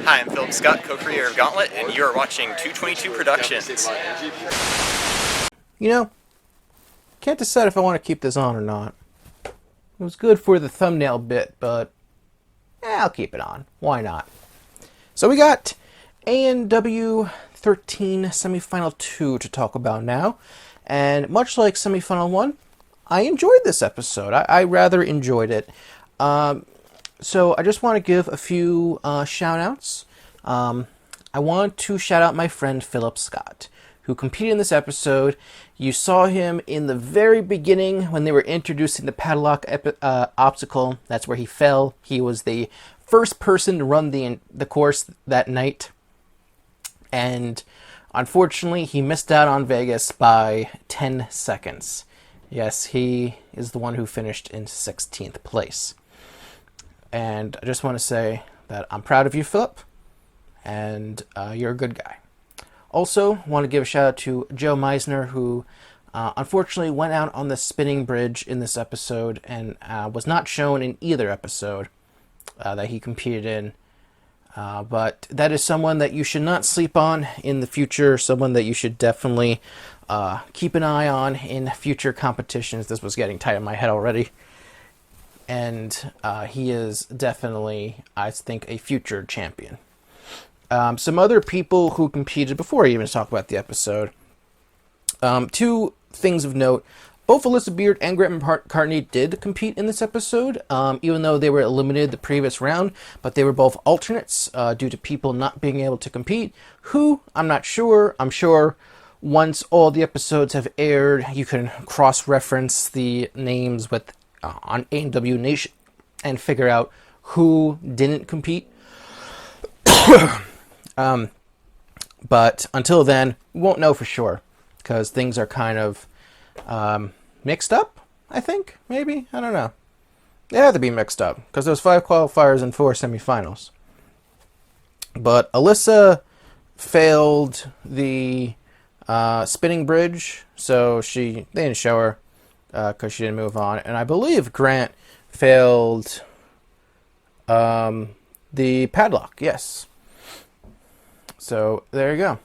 Hi, I'm Philip Scott, co-creator of Gauntlet, and you are watching 222 Productions. You know, can't decide if I want to keep this on or not. It was good for the thumbnail bit, but I'll keep it on. Why not? So we got ANW 13 Semifinal 2 to talk about now. And much like Semifinal 1, I enjoyed this episode. I rather enjoyed it. So I just want to give a few shout-outs. I want to shout out my friend Philip Scott, who competed in this episode. You saw him in the very beginning when they were introducing the padlock obstacle. That's where he fell. He was the first person to run the course that night. And unfortunately, he missed out on Vegas by 10 seconds. Yes, he is the one who finished in 16th place. And I just want to say that I'm proud of you, Philip, and you're a good guy. Also, want to give a shout out to Joe Meisner, who unfortunately went out on the spinning bridge in this episode and was not shown in either episode that he competed in. But that is someone that you should not sleep on in the future, someone that you should definitely keep an eye on in future competitions. This was getting tight in my head already. And he is definitely, I think, a future champion. Some other people who competed before I even talk about the episode. Two things of note. Both Alyssa Beard and Grant McCartney did compete in this episode, even though they were eliminated the previous round, but they were both alternates due to people not being able to compete. Who? I'm not sure. I'm sure once all the episodes have aired, you can cross-reference the names with on ANW Nation and figure out who didn't compete. But until then, we won't know for sure because things are kind of mixed up, I think, maybe? I don't know. They have to be mixed up because there's 5 qualifiers and 4 semifinals. But Alyssa failed the spinning bridge, so they didn't show her because she didn't move on. And I believe Grant failed the padlock, yes. So there you go.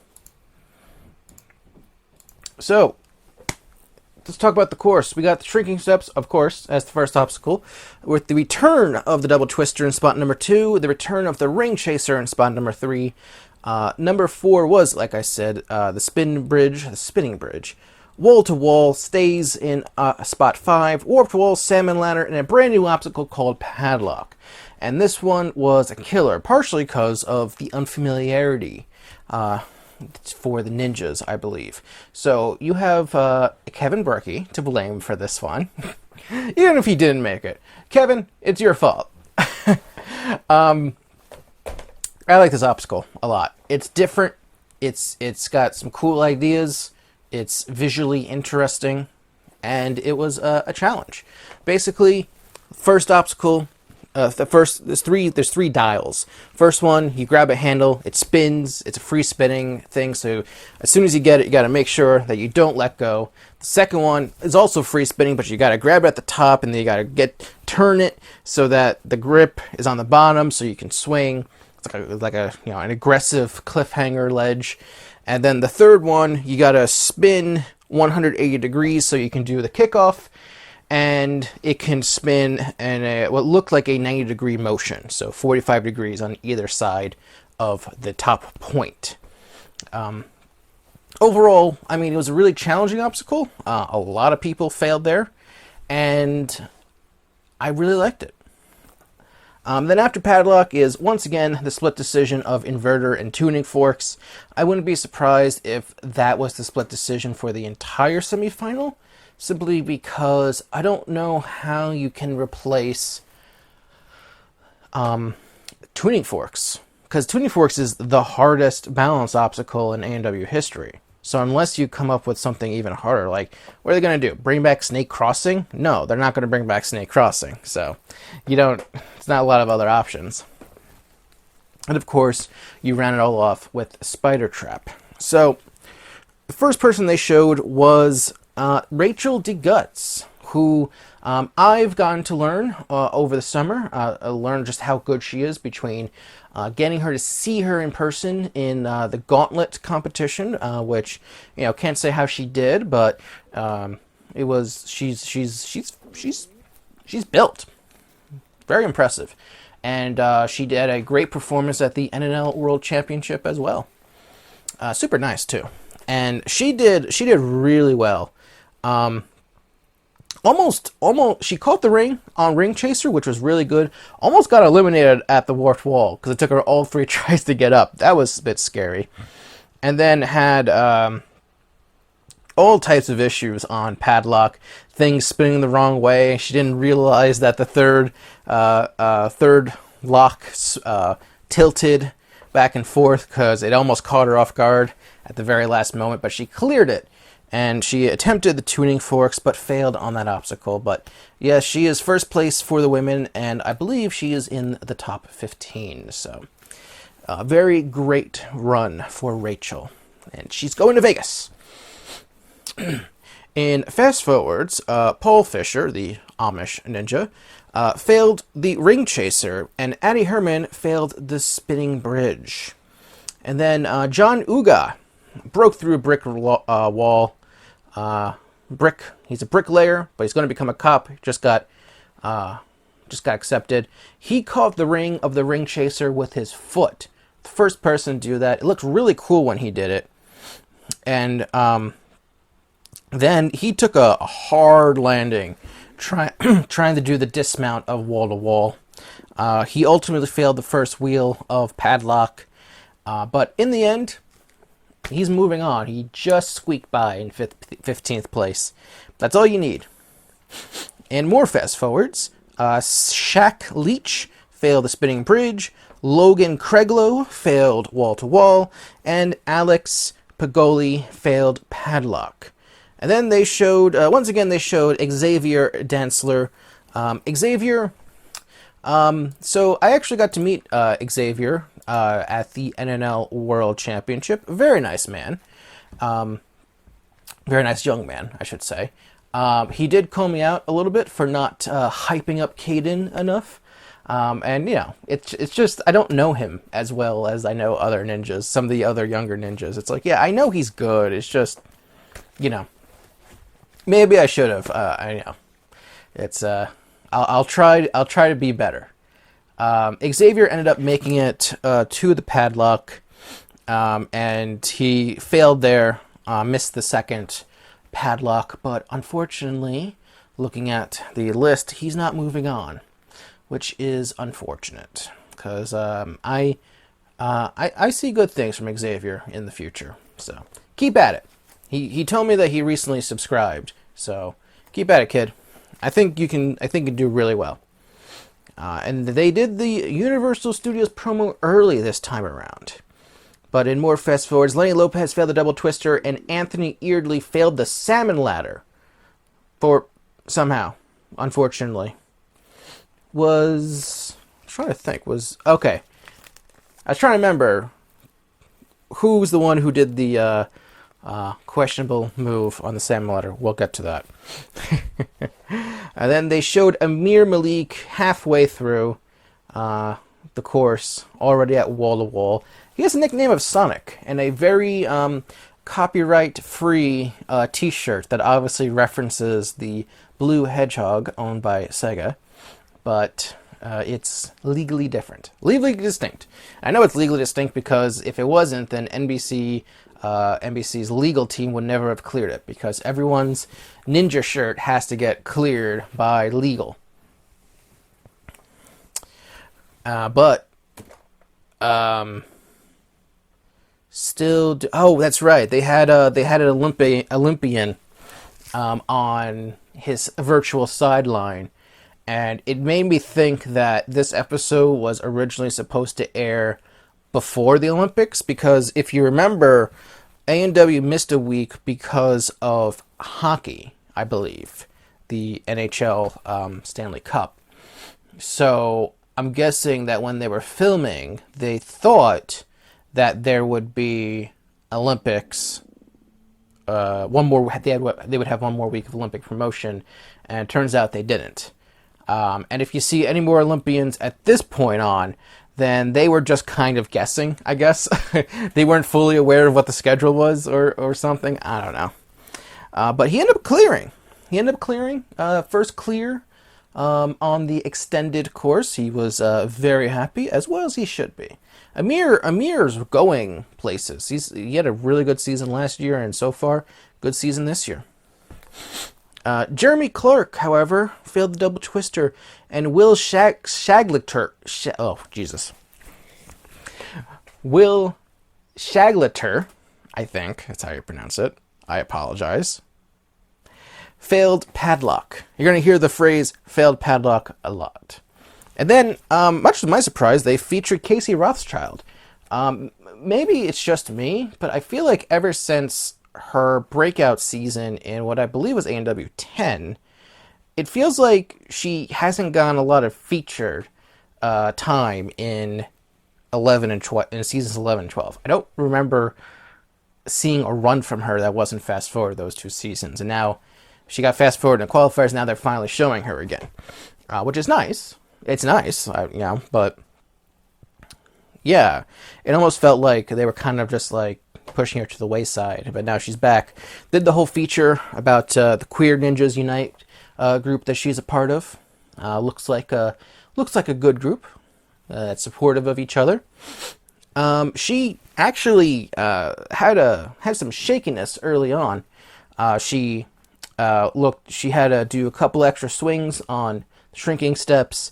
So let's talk about the course. We got the shrinking steps, of course, as the first obstacle, with the return of the double twister in spot number 2, the return of the ring chaser in spot number 3. Number 4 was, like I said, the spinning bridge. Wall to wall stays in spot 5. Warp to wall, salmon ladder, and a brand new obstacle called padlock. And this one was a killer, partially because of the unfamiliarity for the ninjas, I believe. So you have Kevin Berkey to blame for this one, even if he didn't make it. Kevin, it's your fault. I like this obstacle a lot. It's different. It's got some cool ideas. It's visually interesting, and it was a challenge. Basically, first obstacle. There's three dials. First one, you grab a handle, it spins, it's a free spinning thing, so as soon as you get it, you gotta make sure that you don't let go. The second one is also free spinning, but you gotta grab it at the top, and then you gotta turn it so that the grip is on the bottom, so you can swing. It's like a an aggressive cliffhanger ledge. And then the third one, you gotta spin 180 degrees so you can do the kickoff. And it can spin in what looked like a 90-degree motion, so 45 degrees on either side of the top point. Overall, I mean, it was a really challenging obstacle. A lot of people failed there, and I really liked it. Then after padlock is, once again, the split decision of inverter and tuning forks. I wouldn't be surprised if that was the split decision for the entire semifinal, simply because I don't know how you can replace tuning forks, because tuning forks is the hardest balance obstacle in ANW history. So unless you come up with something even harder, like, what are they going to do? Bring back Snake Crossing? No, they're not going to bring back Snake Crossing. So it's not a lot of other options. And of course, you round it all off with Spider Trap. So the first person they showed was Rachel DeGuts, who I've gotten to learn over the summer, learn just how good she is between getting her to see her in person in the Gauntlet competition, which, can't say how she did, but it was she's built. Very impressive. And she did a great performance at the NNL World Championship as well. Super nice too. And she did really well. Almost, she caught the ring on Ring Chaser, which was really good. Almost got eliminated at the Warped Wall because it took her all 3 tries to get up. That was a bit scary. And then had all types of issues on Padlock. Things spinning the wrong way. She didn't realize that the third lock tilted back and forth because it almost caught her off guard at the very last moment, but she cleared it. And she attempted the tuning forks, but failed on that obstacle. But yes, she is first place for the women, and I believe she is in the top 15. So, very great run for Rachel. And she's going to Vegas. In Fast Forwards, Paul Fisher, the Amish ninja, failed the Ring Chaser, and Addie Herman failed the Spinning Bridge. And then John Uga broke through a brick wall. He's a bricklayer, but he's going to become a cop. Just got accepted. He caught the ring of the Ring Chaser with his foot. The first person to do that. It looked really cool when he did it. And then he took a hard landing, trying to do the dismount of wall to wall. He ultimately failed the first wheel of Padlock, but in the end, he's moving on. He just squeaked by in 15th place. That's all you need. And more fast forwards. Shaq Leach failed the Spinning Bridge. Logan Craiglow failed wall to wall. And Alex Pagoli failed Padlock. And then they showed, once again, Xavier Dantzler. Xavier, so I actually got to meet Xavier at the NNL World Championship. Very nice man. Very nice young man, I should say. He did call me out a little bit for not hyping up Caden enough. And, it's just, I don't know him as well as I know other ninjas, some of the other younger ninjas. It's like, yeah, I know he's good. It's just, maybe I should have. I know. It's, I'll try to be better. Xavier ended up making it to the Padlock, and he failed there, missed the second Padlock, but unfortunately, looking at the list, he's not moving on, which is unfortunate, because I see good things from Xavier in the future, so keep at it. He told me that he recently subscribed, so keep at it, kid. I think you can do really well. And they did the Universal Studios promo early this time around. But in more fast forwards, Lenny Lopez failed the double twister, and Anthony Eardley failed the salmon ladder. Somehow, unfortunately. I'm trying to think. Okay. I was trying to remember who's the one who did the questionable move on the salmon ladder. We'll get to that. And then they showed Amir Malik halfway through the course, already at wall to wall. He has a nickname of Sonic and a very copyright-free T-shirt that obviously references the blue hedgehog owned by Sega, but it's legally distinct. I know it's legally distinct because if it wasn't, then NBC's legal team would never have cleared it, because everyone's ninja shirt has to get cleared by legal. Oh, that's right. They had an Olympian on his virtual sideline, and it made me think that this episode was originally supposed to air before the Olympics, because if you remember, ANW missed a week because of hockey, I believe, the NHL Stanley Cup. So I'm guessing that when they were filming, they thought that there would be Olympics. They would have one more week of Olympic promotion, and it turns out they didn't. And if you see any more Olympians at this point on, then they were just kind of guessing, I guess. They weren't fully aware of what the schedule was or something. I don't know. But he ended up clearing. First clear on the extended course. He was very happy, as well as he should be. Amir's going places. He had a really good season last year, and so far, good season this year. Jeremy Clark, however, failed the double twister, and Will Will Shagleter, I think that's how you pronounce it. I apologize. Failed padlock. You're going to hear the phrase failed padlock a lot. And then, much to my surprise, they featured Casey Rothschild. Maybe it's just me, but I feel like ever since her breakout season in what I believe was ANW 10, it feels like she hasn't gotten a lot of featured time in 11 and in seasons 11 and 12. I don't remember seeing a run from her that wasn't fast forward those two seasons, and now she got fast forward in the qualifiers. Now they're finally showing her again, which is nice. It's nice, but yeah, it almost felt like they were kind of just like pushing her to the wayside, but now she's back. Did the whole feature about the Queer Ninjas Unite group that she's a part of. Looks like a good group that's supportive of each other. She actually had some shakiness early on. She had to do a couple extra swings on shrinking steps,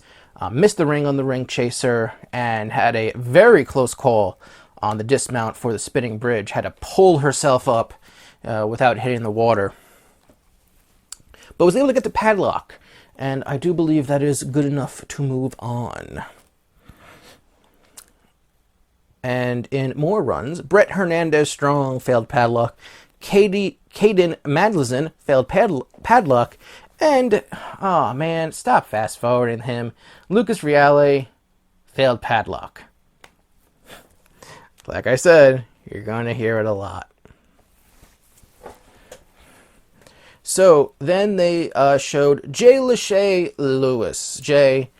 missed the ring on the ring chaser, and had a very close call on the dismount for the spinning bridge. Had to pull herself up without hitting the water, but was able to get the padlock, and I do believe that is good enough to move on. And in more runs, Brett Hernandez-Strong failed padlock, Caden Madlison failed padlock, and, oh man, stop fast forwarding him, Lucas Reale failed padlock. Like I said, you're going to hear it a lot. So then they showed Jay Lachey Lewis. Jay,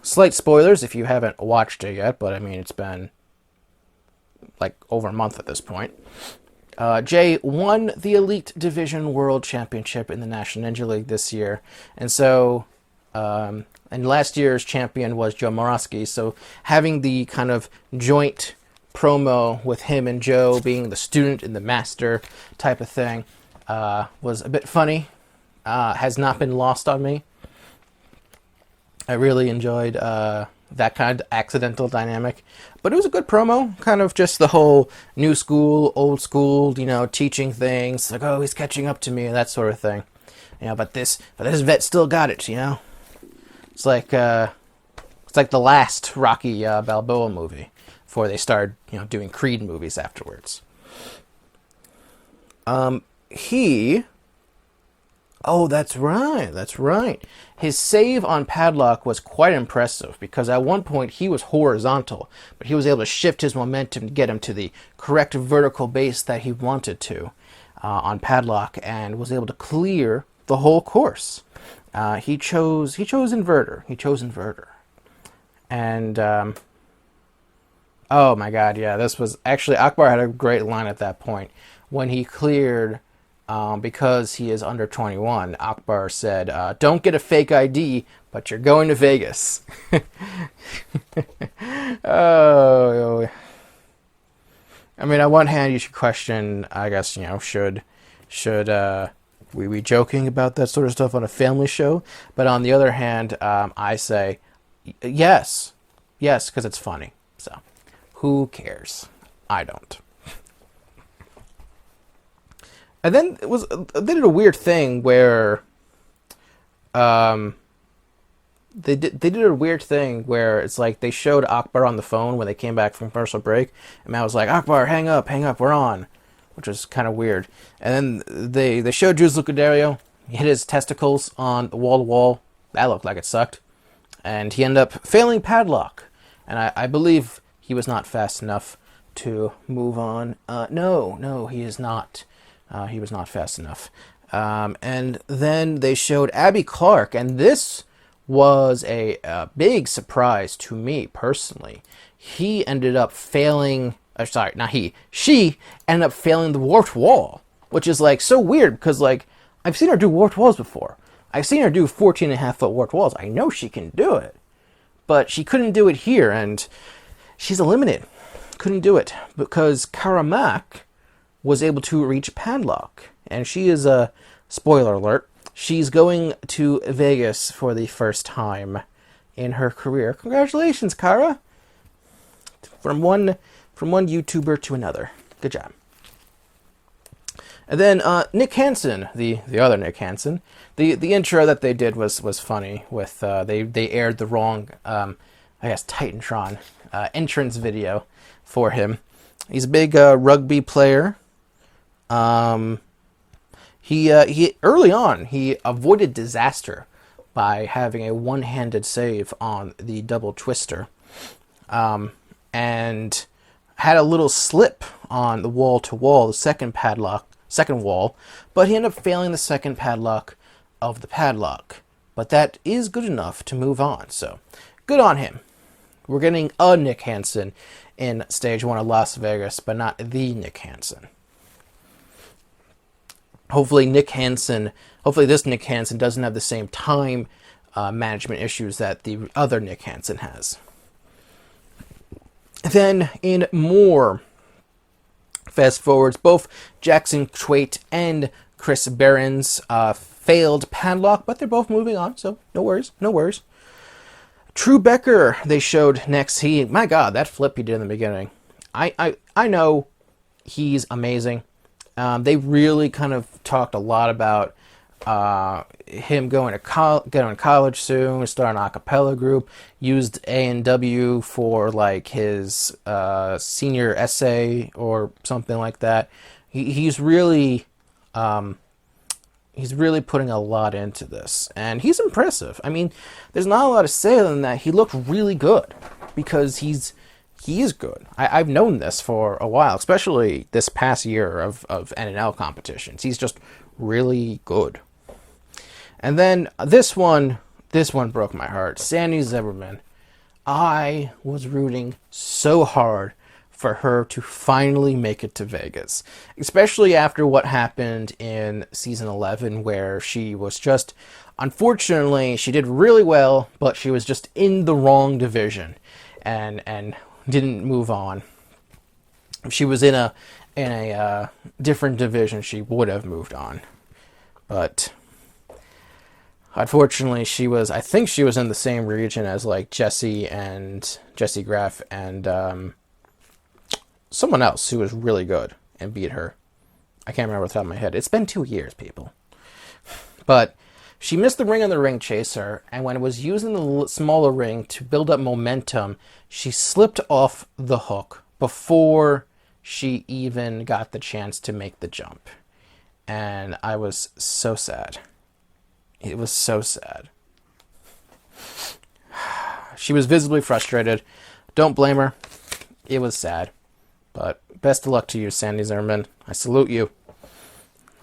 slight spoilers if you haven't watched it yet, but I mean, it's been like over a month at this point. Jay won the Elite Division World Championship in the National Ninja League this year. And so, and last year's champion was Joe Moroski. So having the kind of joint promo with him and Joe being the student and the master type of thing was a bit funny. Has not been lost on me. I really enjoyed that kind of accidental dynamic. But it was a good promo, kind of just the whole new school, old school, teaching things, like, oh, he's catching up to me, that sort of thing. But this vet still got it, It's like the last Rocky Balboa movie before they started, doing Creed movies afterwards. Oh, that's right. His save on padlock was quite impressive because at one point he was horizontal, but he was able to shift his momentum to get him to the correct vertical base that he wanted to on padlock and was able to clear the whole course. He chose inverter. And oh my god, yeah, this was actually Akbar had a great line at that point when he cleared. Because he is under 21, Akbar said, don't get a fake ID, but you're going to Vegas. Oh, I mean, on one hand, you should question, I guess, should we be joking about that sort of stuff on a family show? But on the other hand, I say, yes, because it's funny. So, who cares? I don't. And then they did a weird thing where, they did a weird thing where it's like they showed Akbar on the phone when they came back from commercial break, and Matt was like, Akbar, hang up, we're on, which was kind of weird. And then they showed Jules Lucaderio, he hit his testicles on the wall. That looked like it sucked, and he ended up failing padlock, and I believe he was not fast enough to move on. No, he is not. He was not fast enough. And then they showed Abby Clark, and this was a big surprise to me personally. He ended up failing. Sorry, not he. She ended up failing the warped wall, which is like so weird because like I've seen her do warped walls before. I've seen her do 14.5-foot warped walls. I know she can do it, but she couldn't do it here, and she's eliminated. Couldn't do it because Karamak was able to reach Padlock, and she is a spoiler alert. She's going to Vegas for the first time in her career. Congratulations, Kara! From one YouTuber to another. Good job. And then Nick Hansen, the other Nick Hansen. The intro that they did was funny. With they aired the wrong Titantron entrance video for him. He's a big rugby player. He early on he avoided disaster by having a one-handed save on the double twister, and had a little slip on the wall-to-wall, the second wall, but he ended up failing the second padlock of the padlock. But that is good enough to move on, so good on him. We're getting a Nick Hansen in Stage 1 of Las Vegas, but not the Nick Hansen. Hopefully this Nick Hansen doesn't have the same time management issues that the other Nick Hansen has. Then, in more fast forwards, both Jackson Twait and Chris Behrens failed padlock, but they're both moving on, so no worries. True Becker, they showed next. My God, that flip he did in the beginning. I know he's amazing. They really kind of talked a lot about him going to college soon, starting an a cappella group, used ANW for like his senior essay or something like that. He's really putting a lot into this, and he's impressive. I mean, there's not a lot to say other than that. He looked really good because he is good. I've known this for a while, especially this past year of NNL competitions. He's just really good. And then this one broke my heart. Sandy Zimmerman. I was rooting so hard for her to finally make it to Vegas, especially after what happened in season 11, where she was just, unfortunately, she did really well, but she was just in the wrong division and didn't move on. If she was in a different division, she would have moved on. But unfortunately, I think she was in the same region as like Jesse Graff and someone else who was really good and beat her. I can't remember off the top of my head. It's been 2 years, people. But she missed the ring on the ring chaser, and when it was using the smaller ring to build up momentum, she slipped off the hook before she even got the chance to make the jump. And I was so sad. It was so sad. She was visibly frustrated. Don't blame her. It was sad. But best of luck to you, Sandy Zimmerman. I salute you.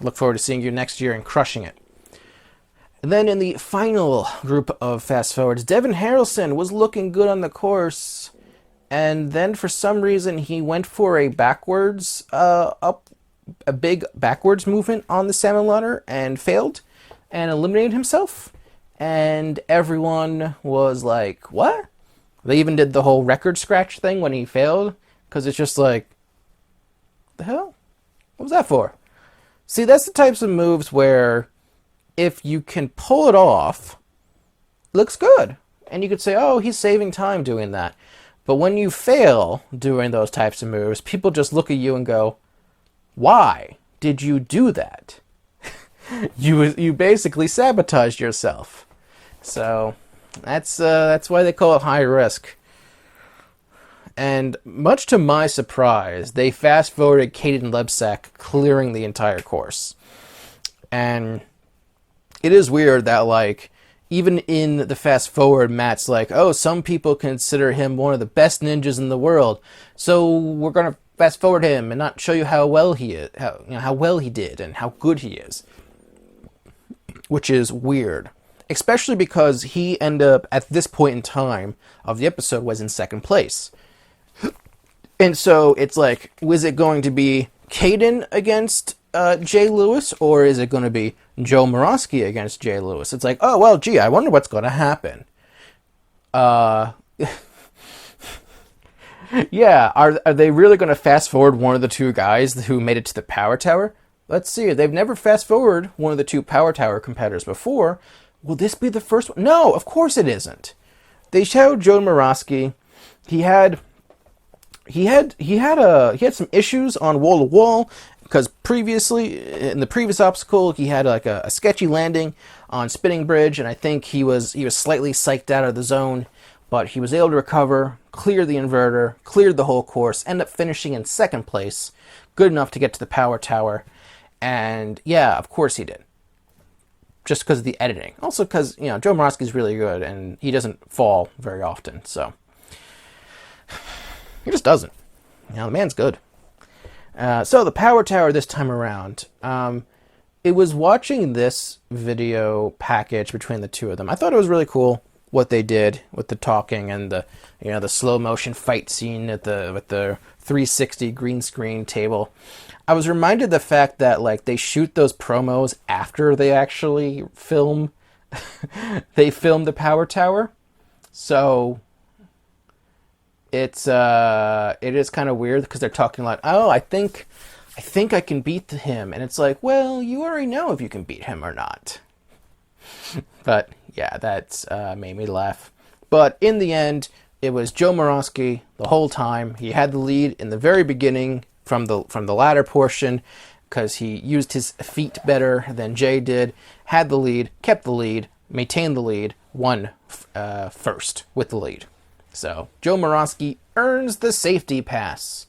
Look forward to seeing you next year and crushing it. And then in the final group of fast forwards, Devon Harrelson was looking good on the course, and then for some reason he went for a big backwards movement on the salmon ladder and failed and eliminated himself. And everyone was like, what? They even did the whole record scratch thing when he failed, because it's just like, the hell? What was that for? See, that's the types of moves where if you can pull it off, it looks good. And you could say, oh, he's saving time doing that. But when you fail doing those types of moves, people just look at you and go, why did you do that? You basically sabotaged yourself. So that's why they call it high risk. And much to my surprise, they fast-forwarded Caden Lebsack clearing the entire course. And it is weird that, like, even in the fast-forward, Matt's like, oh, some people consider him one of the best ninjas in the world, so we're going to fast-forward him and not show you how well he is, how well he did and how good he is. which is weird. Especially because he ended up, at this point in time of the episode, was in second place. And so it's like, was it going to be Caden against Jay Lewis, or is it going to be Joe Moroski against Jay Lewis? It's like, oh, well, gee, I wonder what's going to happen. Yeah, are they really going to fast forward one of the two guys who made it to the Power Tower? Let's see. They've never fast forward one of the two Power Tower competitors before. Will this be the first one? No, of course it isn't. They showed Joe Moroski. He had some issues on wall to wall because previously in the previous obstacle he had like a sketchy landing on Spinning Bridge, and I think he was slightly psyched out of the zone. But he was able to recover, clear the inverter, cleared the whole course, ended up finishing in second place, good enough to get to the Power Tower. And yeah, of course he did. Just because of the editing. Also because, Joe Moroski's really good and he doesn't fall very often. So he just doesn't. The man's good. So the Power Tower this time around. It was watching this video package between the two of them. I thought it was really cool what they did with the talking and the slow motion fight scene with the 360 green screen table. I was reminded of the fact that like they shoot those promos after they actually film the Power Tower. So it is kind of weird because they're talking like, oh, I think I can beat him, and it's like, well, you already know if you can beat him or not. But yeah, that's made me laugh. But in the end, it was Joe Moroski the whole time. He had the lead in the very beginning from the latter portion because he used his feet better than Jay did. Had the lead, kept the lead, maintained the lead, won first with the lead. So Joe Moroski earns the safety pass.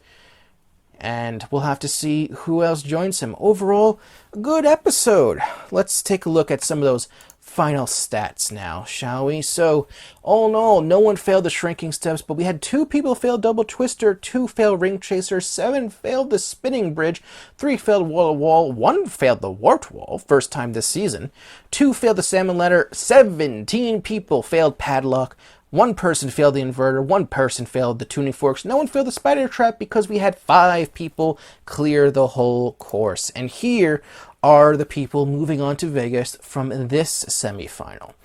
And we'll have to see who else joins him. Overall, a good episode. Let's take a look at some of those final stats now, shall we? So, all in all, no one failed the shrinking steps, but we had 2 people fail double twister, 2 failed ring chaser, 7 failed the spinning bridge, 3 failed wall to wall, 1 failed the warped wall, first time this season, 2 failed the salmon ladder, 17 people failed padlock, 1 person failed the inverter, 1 person failed the tuning forks, no one failed the spider trap because we had 5 people clear the whole course. And here are the people moving on to Vegas from this semifinal.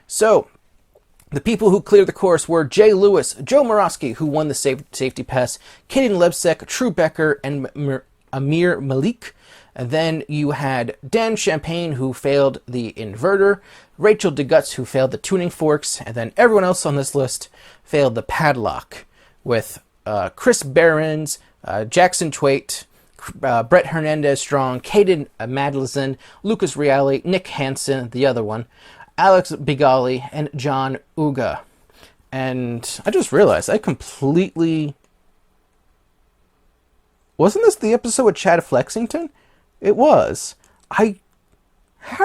So, the people who cleared the course were Jay Lewis, Joe Moroski, who won the safety pass, Kaden Lebsek, True Becker, and Amir Malik. And then you had Dan Champagne, who failed the inverter, Rachel DeGuts, who failed the tuning forks, and then everyone else on this list failed the padlock, with Chris Behrens, Jackson Twait, Brett Hernandez-Strong, Caden Madison, Lucas Reale, Nick Hansen, the other one, Alex Bigali, and John Uga. And I just realized I completely... Wasn't this the episode with Chad Flexington? It was. How did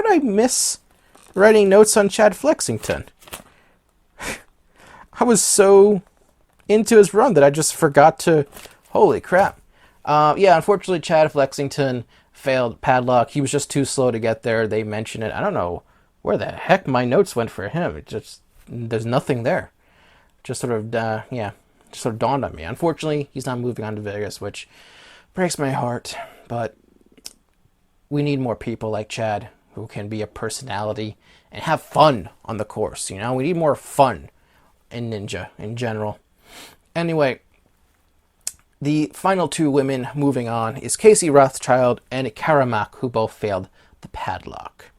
I miss writing notes on Chad Flexington? I was so into his run that I just forgot to... Holy crap. Yeah, unfortunately, Chad Flexington failed padlock. He was just too slow to get there. They mentioned it. I don't know where the heck my notes went for him. It just, there's nothing there. Just sort of, just sort of dawned on me. Unfortunately, he's not moving on to Vegas, which breaks my heart. But we need more people like Chad who can be a personality and have fun on the course. We need more fun in Ninja in general. Anyway, the final 2 women moving on is Casey Rothschild and Karamak, who both failed the padlock.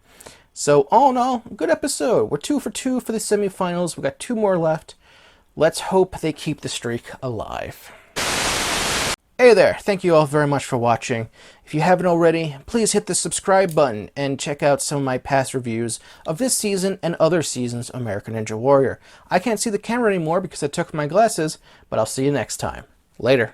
So, all in all, good episode. We're 2 for 2 for the semifinals. We've got 2 more left. Let's hope they keep the streak alive. Hey there, thank you all very much for watching. If you haven't already, please hit the subscribe button and check out some of my past reviews of this season and other seasons of American Ninja Warrior. I can't see the camera anymore because I took my glasses, but I'll see you next time. Later.